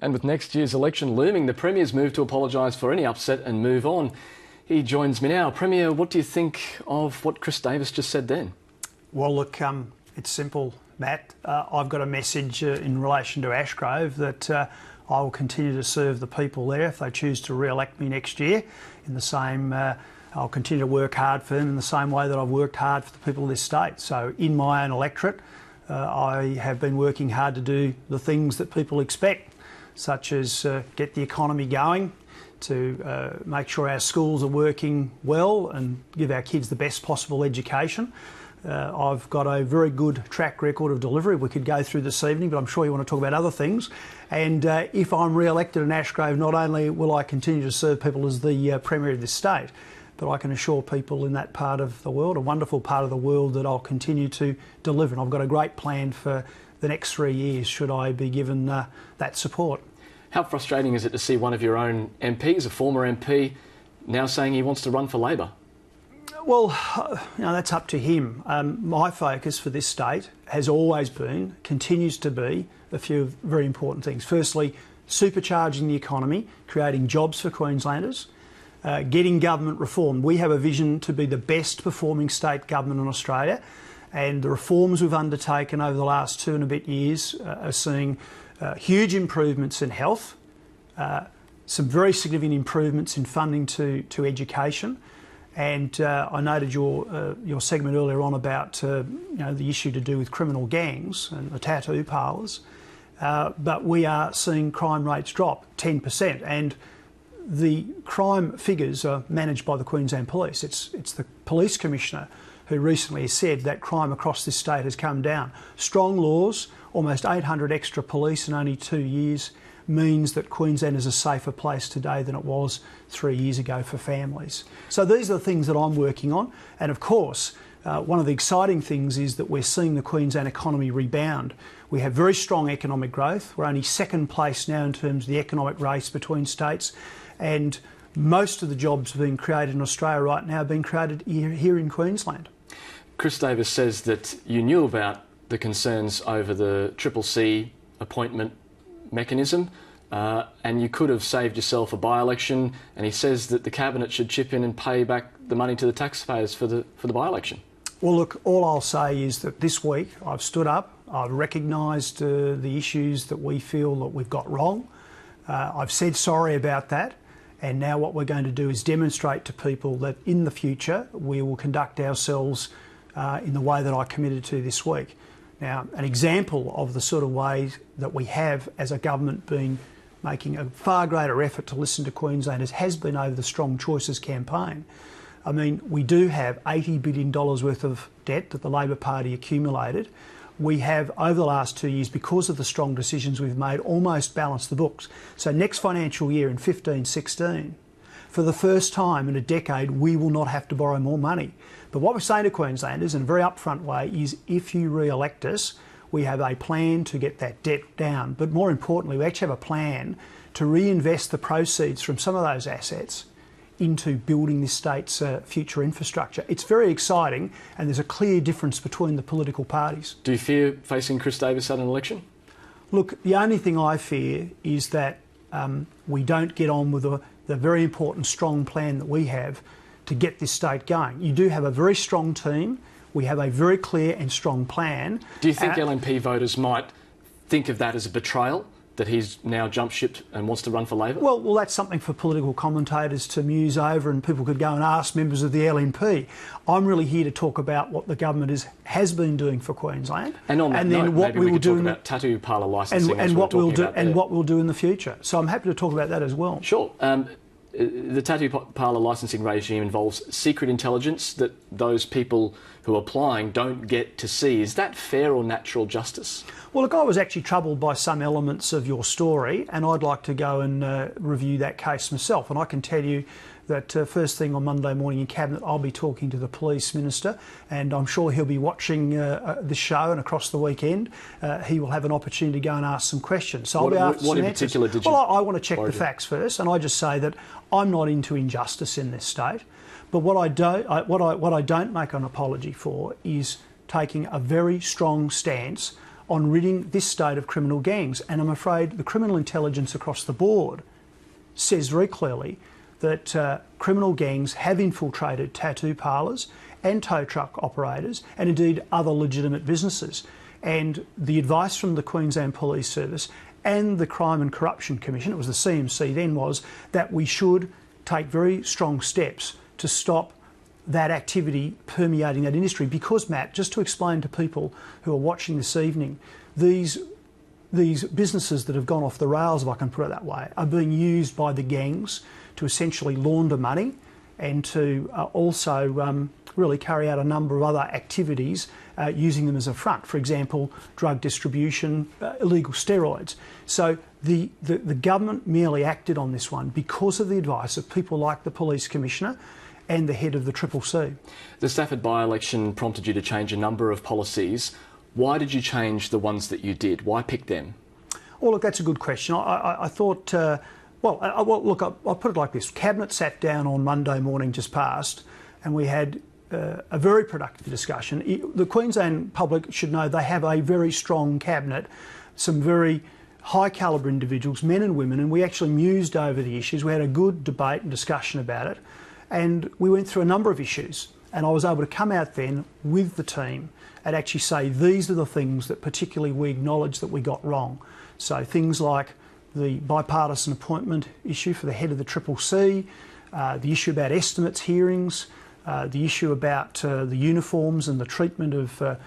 And with next year's election looming, the Premier's moved to apologise for any upset and move on. He joins me now. Premier, what do you think of what Chris Davis just said then? Well, look, it's simple, Matt. I've got a message in relation to Ashgrove that I will continue to serve the people there if they choose to re-elect me next year. In the same, I'll continue to work hard for them in the same way that I've worked hard for the people of this state. So in my own electorate, I have been working hard to do the things that people expect, such as get the economy going, to make sure our schools are working well and give our kids the best possible education. I've got a very good track record of delivery. We could go through this evening, but I'm sure you want to talk about other things. And if I'm re-elected in Ashgrove, not only will I continue to serve people as the Premier of this state, but I can assure people in that part of the world, a wonderful part of the world, that I'll continue to deliver. And I've got a great plan for the next 3 years, should I be given that support. How frustrating is it to see one of your own MPs, a former MP, now saying he wants to run for Labor? Well, that's up to him. My focus for this state has always been, continues to be, a few very important things. Firstly, supercharging the economy, creating jobs for Queenslanders, getting government reform. We have a vision to be the best performing state government in Australia, and the reforms we've undertaken over the last 2 and a bit years are seeing huge improvements in health, some very significant improvements in funding to education. And I noted your segment earlier on about the issue to do with criminal gangs and the tattoo parlours. But we are seeing crime rates drop 10%, and the crime figures are managed by the Queensland Police. It's the Police Commissioner who recently said that crime across this state has come down. Strong laws, almost 800 extra police in only 2 years, means that Queensland is a safer place today than it was 3 years ago for families. So these are the things that I'm working on. And of course, one of the exciting things is that we're seeing the Queensland economy rebound. We have very strong economic growth. We're only second place now in terms of the economic race between states. And most of the jobs being created in Australia right now are being created here in Queensland. Chris Davis says that you knew about the concerns over the CCC appointment mechanism, and you could have saved yourself a by-election, and he says that the Cabinet should chip in and pay back the money to the taxpayers for the by-election. Well, look, all I'll say is that this week I've stood up, I've recognised the issues that we feel that we've got wrong. I've said sorry about that, and now what we're going to do is demonstrate to people that in the future we will conduct ourselves in the way that I committed to this week. Now, an example of the sort of way that we have as a government been making a far greater effort to listen to Queenslanders has been over the Strong Choices campaign. I mean, we do have $80 billion worth of debt that the Labor Party accumulated. We have, over the last 2 years, because of the strong decisions we've made, almost balanced the books. So next financial year in 15-16, for the first time in a decade, we will not have to borrow more money. But what we're saying to Queenslanders in a very upfront way is, if you re-elect us, we have a plan to get that debt down. But more importantly, we actually have a plan to reinvest the proceeds from some of those assets into building this state's future infrastructure. It's very exciting, and there's a clear difference between the political parties. Do you fear facing Chris Davis at an election? Look, the only thing I fear is that we don't get on with the very important, strong plan that we have to get this state going. You do have a very strong team. We have a very clear and strong plan. Do you think LNP voters might think of that as a betrayal, that he's now jumped ship and wants to run for Labor? Well, that's something for political commentators to muse over, and people could go and ask members of the LNP. I'm really here to talk about what the government has been doing for Queensland, and on that then note, what maybe we will do about tattoo parlour licensing, and what we'll do in the future. So I'm happy to talk about that as well. Sure. The tattoo parlour licensing regime involves secret intelligence that those people who are applying don't get to see. Is that fair or natural justice? Well, look, I was actually troubled by some elements of your story, and I'd like to go and review that case myself. And I can tell you that first thing on Monday morning in Cabinet, I'll be talking to the Police Minister, and I'm sure he'll be watching the show, and across the weekend he will have an opportunity to go and ask some questions. So I'll be after some answers. Well, I want to check the facts first, and I just say that I'm not into injustice in this state. But what I don't make an apology for is taking a very strong stance on ridding this state of criminal gangs. And I'm afraid the criminal intelligence across the board says very clearly that criminal gangs have infiltrated tattoo parlours and tow truck operators and indeed other legitimate businesses. And the advice from the Queensland Police Service and the Crime and Corruption Commission, it was the CMC then, was that we should take very strong steps to stop that activity permeating that industry. Because, Matt, just to explain to people who are watching this evening, these businesses that have gone off the rails, if I can put it that way, are being used by the gangs to essentially launder money and to also really carry out a number of other activities using them as a front. For example, drug distribution, illegal steroids. So the government merely acted on this one because of the advice of people like the Police Commissioner and the head of the CCC. The Stafford by-election prompted you to change a number of policies. Why did you change the ones that you did? Why pick them? Well, look, that's a good question. I thought, look, I'll put it like this. Cabinet sat down on Monday morning just past and we had a very productive discussion. The Queensland public should know they have a very strong cabinet, some very high calibre individuals, men and women, and we actually mused over the issues. We had a good debate and discussion about it, and we went through a number of issues, and I was able to come out then with the team and actually say these are the things that particularly we acknowledge that we got wrong. So things like the bipartisan appointment issue for the head of the CCC, the issue about estimates hearings, the issue about the uniforms and the treatment of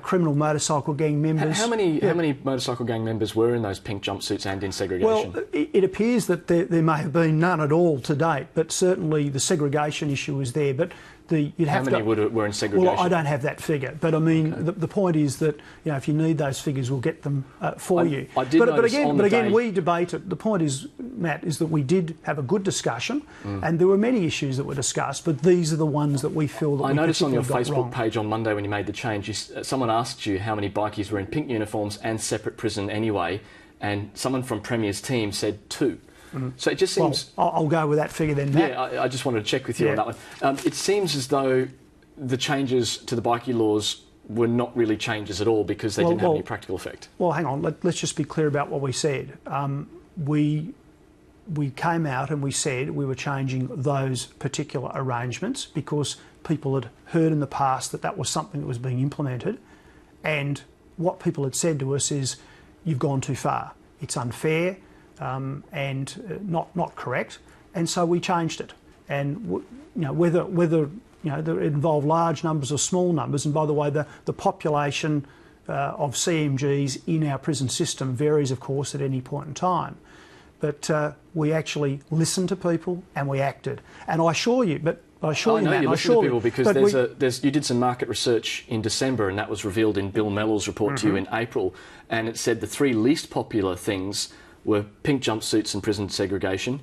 criminal motorcycle gang members. How many motorcycle gang members were in those pink jumpsuits and in segregation? Well, it appears that there may have been none at all to date, but certainly the segregation issue was there. But how many were in segregation? Well, I don't have that figure, but I mean, okay. The point is that if you need those figures, we'll get them for you. I did but again, we debated. The point is, Matt, is that we did have a good discussion, and there were many issues that were discussed, but these are the ones that we feel that I noticed on your Facebook wrong. Page on Monday when you made the change, someone asked you how many bikies were in pink uniforms and separate prison anyway, and someone from Premier's team said 2. So it just seems... Well, I'll go with that figure then, Matt. Yeah, I just wanted to check with you on that one. It seems as though the changes to the bikie laws were not really changes at all because they didn't have any practical effect. Well, hang on. Let's just be clear about what we said. We came out and we said we were changing those particular arrangements because people had heard in the past that that was something that was being implemented, and what people had said to us is, you've gone too far. It's unfair. And not correct, and so we changed it. And whether it involved large numbers or small numbers, and by the way, the population of CMGs in our prison system varies, of course, at any point in time. But we actually listened to people and we acted. And I assure you, I assure you, Matt, you listen to people because you did some market research in December, and that was revealed in Bill Mellor's report to you in April, and it said the 3 least popular things were pink jumpsuits and prison segregation,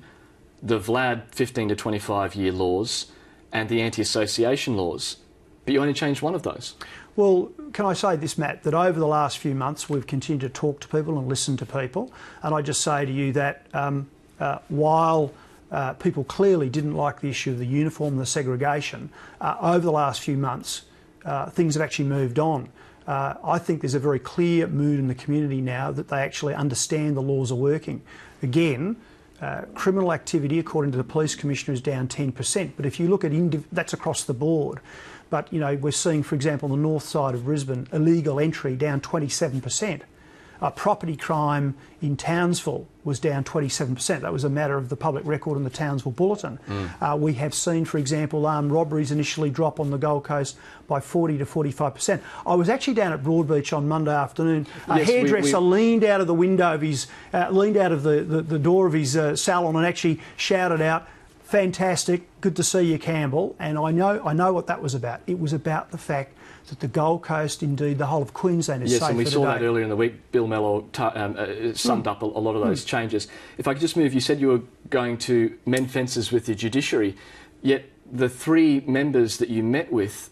the Vlad 15 to 25 year laws, and the anti-association laws. But you only changed one of those. Well, can I say this, Matt, that over the last few months we've continued to talk to people and listen to people, and I just say to you that while people clearly didn't like the issue of the uniform and the segregation, over the last few months things have actually moved on. I think there's a very clear mood in the community now that they actually understand the laws are working. Again, criminal activity, according to the Police Commissioner, is down 10%. But if you look at that's across the board. But we're seeing, for example, on the north side of Brisbane, illegal entry down 27%. Property crime in Townsville was down 27%. That was a matter of the public record in the Townsville Bulletin. We have seen, for example, armed robberies initially drop on the Gold Coast by 40 to 45%. I was actually down at Broadbeach on Monday afternoon. A hairdresser leaned out of the window of his, leaned out of the door of his salon and actually shouted out, "Fantastic, good to see you, Campbell." And I know what that was about. It was about the fact that the Gold Coast, indeed the whole of Queensland, is safer today. Yes, and we saw that earlier in the week. Bill Mellor summed up a lot of those changes. If I could just move, you said you were going to mend fences with the judiciary, yet the 3 members that you met with,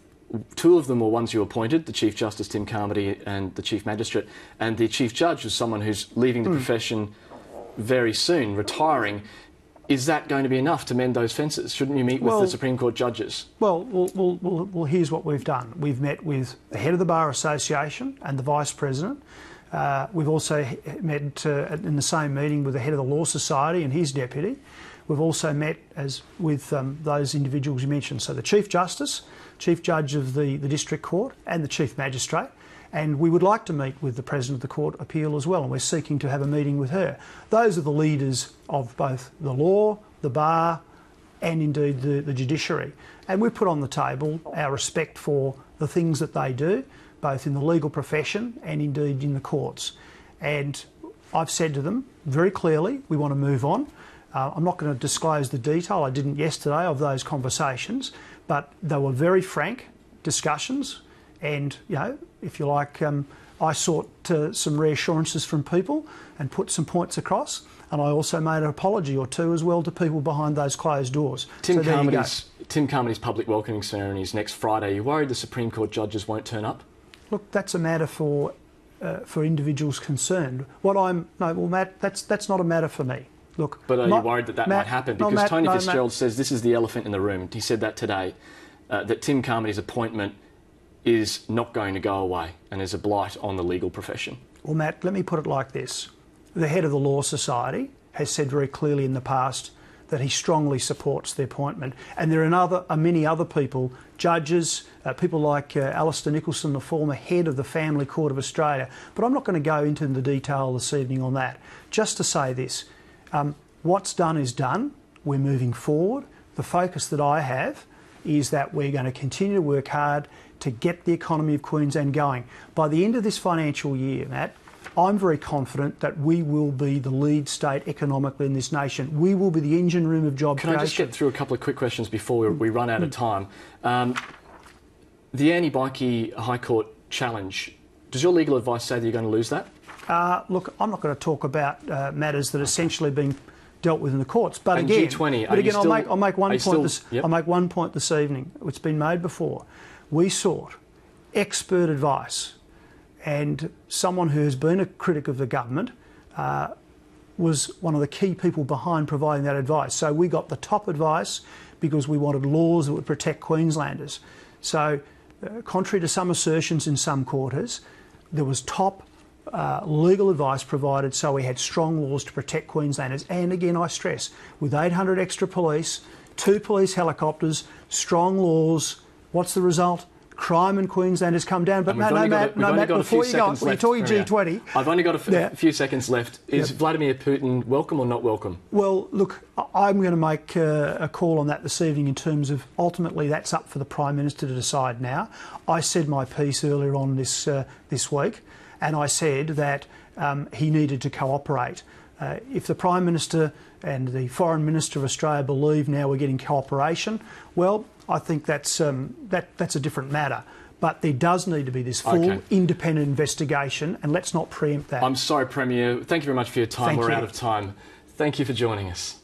2 of them were ones you appointed, the Chief Justice Tim Carmody and the Chief Magistrate, and the Chief Judge was someone who's leaving the profession very soon, retiring. is that going to be enough to mend those fences? Shouldn't you meet with the Supreme Court judges? Well, here's what we've done. We've met with the head of the Bar Association and the Vice President. We've also met in the same meeting with the head of the Law Society and his deputy. We've also met with those individuals you mentioned, so the Chief Justice, Chief Judge of the District Court and the Chief Magistrate. And we would like to meet with the President of the Court of Appeal as well, and we're seeking to have a meeting with her. Those are the leaders of both the law, the bar and indeed the judiciary. And we put on the table our respect for the things that they do, both in the legal profession and indeed in the courts. And I've said to them very clearly, we want to move on. I'm not going to disclose the detail, I didn't yesterday, of those conversations, but they were very frank discussions. And, you know, if you like, I sought some reassurances from people and put some points across. And I also made an apology or two as well to people behind those closed doors. Tim Carmody's public welcoming ceremony is next Friday. Are you worried the Supreme Court judges won't turn up? Look, that's a matter for individuals concerned. Matt, that's not a matter for me. Look, but are you worried that might happen? Because Tony Fitzgerald says this is the elephant in the room. He said that today, that Tim Carmody's appointment is not going to go away and is a blight on the legal profession. Well, Matt, let me put it like this. The head of the Law Society has said very clearly in the past that he strongly supports the appointment. And there are many other people, judges, people like Alistair Nicholson, the former head of the Family Court of Australia. But I'm not going to go into the detail this evening on that. Just to say this, what's done is done. We're moving forward. The focus that I have is that we're going to continue to work hard to get the economy of Queensland going. By the end of this financial year, Matt, I'm very confident that we will be the lead state economically in this nation. We will be the engine room of job creation. Can I just get through a couple of quick questions before we run out of time? The anti-bikie High Court challenge, does your legal advice say that you're going to lose that? Look, I'm not going to talk about matters that are essentially being dealt with in the courts. But and again, G20, I'll make one point this evening. It's been made before. We sought expert advice, and someone who has been a critic of the government was one of the key people behind providing that advice. So we got the top advice because we wanted laws that would protect Queenslanders. So contrary to some assertions in some quarters, there was top legal advice provided, so we had strong laws to protect Queenslanders. And again, I stress, with 800 extra police, 2 police helicopters, strong laws, what's the result? Crime in Queensland has come down. But Matt, before you go, you're talking G20. I've only got a few seconds left. Is Vladimir Putin welcome or not welcome? Well, look, I'm going to make a call on that this evening in terms of ultimately that's up for the Prime Minister to decide now. I said my piece earlier on this week, and I said that he needed to cooperate. If the Prime Minister and the Foreign Minister of Australia believe now we're getting cooperation, well, I think that's a different matter. But there does need to be this full independent investigation, and let's not preempt that. I'm sorry, Premier. Thank you very much for your time. We're out of time. Thank you for joining us.